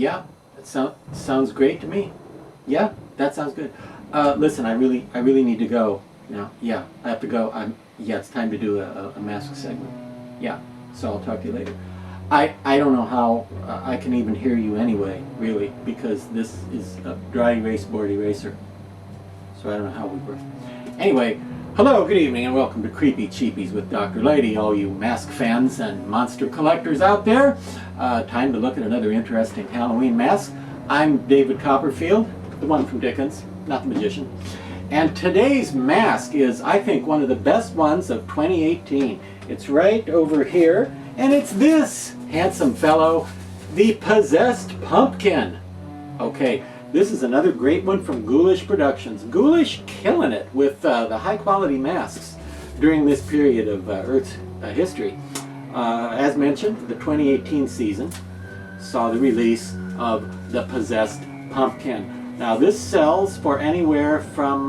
Yeah, that sounds great to me. Yeah, that sounds good. Listen, I really need to go now. Yeah, I have to go. Yeah, it's time to do a mask segment. Yeah, so I'll talk to you later. I don't know how I can even hear you anyway, really, because this is a dry erase board eraser. So I don't know how we work. Anyway, hello, good evening, and welcome to Creepy Cheapies with Dr. Lady, all you mask fans and monster collectors out there. Time to look at another interesting Halloween mask. I'm David Copperfield, the one from Dickens, not the magician. And today's mask is, I think, one of the best ones of 2018. It's right over here, and it's this handsome fellow, the Possessed Pumpkin. Okay, this is another great one from Ghoulish Productions. Ghoulish killing it with the high-quality masks during this period of Earth's history. As mentioned, the 2018 season saw the release of the Possessed Pumpkin. Now this sells for anywhere from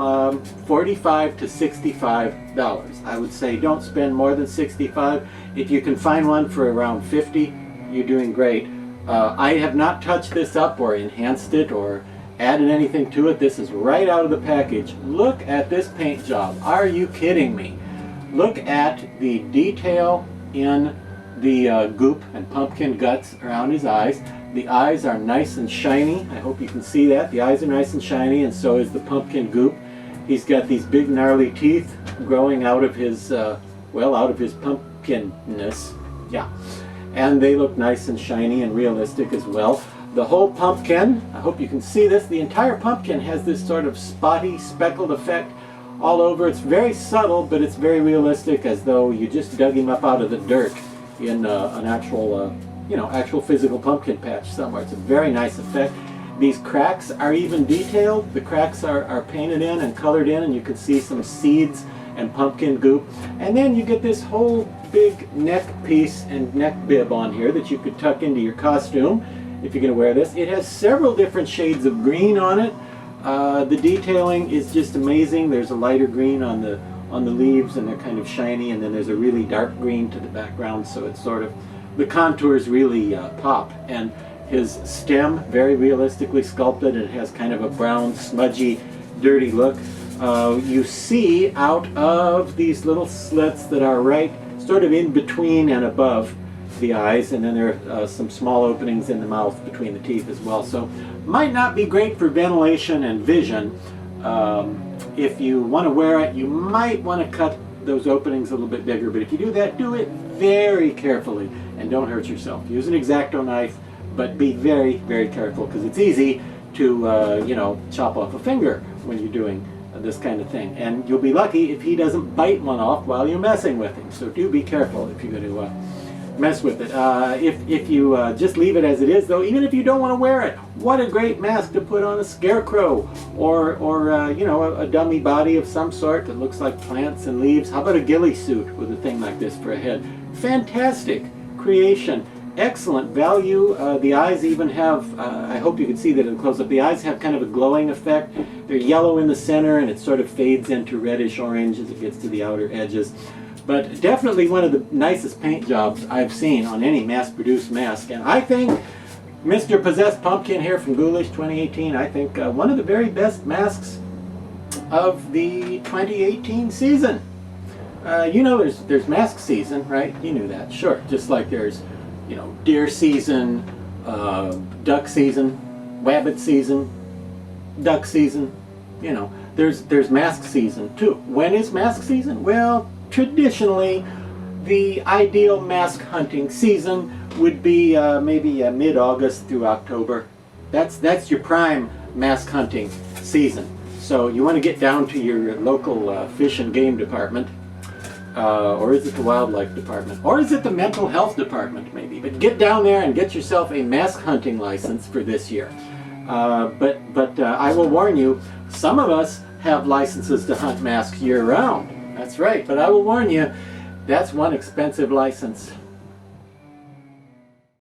$45 to $65. I would say don't spend more than $65. If you can find one for around $50, you're doing great. I have not touched this up or enhanced it or added anything to it. This is right out of the package. Look at this paint job. Are you kidding me? Look at the detail in the goop and pumpkin guts around his eyes. The eyes are nice and shiny. I hope you can see that. The eyes are nice and shiny, and so is the pumpkin goop. He's got these big gnarly teeth growing out of his, well, out of his pumpkinness. Yeah. And they look nice and shiny and realistic as well. The whole pumpkin, I hope you can see this, the entire pumpkin has this sort of spotty, speckled effect all over. It's very subtle, but it's very realistic, as though you just dug him up out of the dirt in an actual, actual physical pumpkin patch somewhere. It's a very nice effect. These cracks are even detailed. The cracks are painted in and colored in, and you can see some seeds and pumpkin goop. And then you get this whole big neck piece and neck bib on here that you could tuck into your costume if you're going to wear this. It has several different shades of green on it. The detailing is just amazing. There's a lighter green on the leaves, and they're kind of shiny, and then there's a really dark green to the background, so it's sort of, the contours really pop. And his stem, very realistically sculpted, and it has kind of a brown, smudgy, dirty look. You see out of these little slits that are right sort of in between and above the eyes, and then there are some small openings in the mouth between the teeth as well. So might not be great for ventilation and vision. If you want to wear it, you might want to cut those openings a little bit bigger, but if you do that, do it very carefully and don't hurt yourself. Use an X-Acto knife, but be very, very careful, because it's easy to chop off a finger when you're doing this kind of thing, and you'll be lucky if he doesn't bite one off while you're messing with him. So do be careful if you're going to mess with it. If you just leave it as it is, though, even if you don't want to wear it, what a great mask to put on a scarecrow or a dummy body of some sort that looks like plants and leaves. How about a ghillie suit with a thing like this for a head? Fantastic creation. Excellent value. The eyes even have, I hope you can see that in close-up, the eyes have kind of a glowing effect. They're yellow in the center, and it sort of fades into reddish orange as it gets to the outer edges. But definitely one of the nicest paint jobs I've seen on any mass-produced mask. And I think Mr. Possessed Pumpkin here from Ghoulish 2018, I think one of the very best masks of the 2018 season. There's mask season, right? You knew that, sure. Just like there's, deer season, duck season, wabbit season, duck season. There's mask season too. When is mask season? Well, traditionally, the ideal mask hunting season would be maybe mid-August through October. That's your prime mask hunting season. So you want to get down to your local fish and game department, or is it the wildlife department, or is it the mental health department maybe? But get down there and get yourself a mask hunting license for this year. But I will warn you, some of us have licenses to hunt masks year-round. That's right, but I will warn you, that's one expensive license.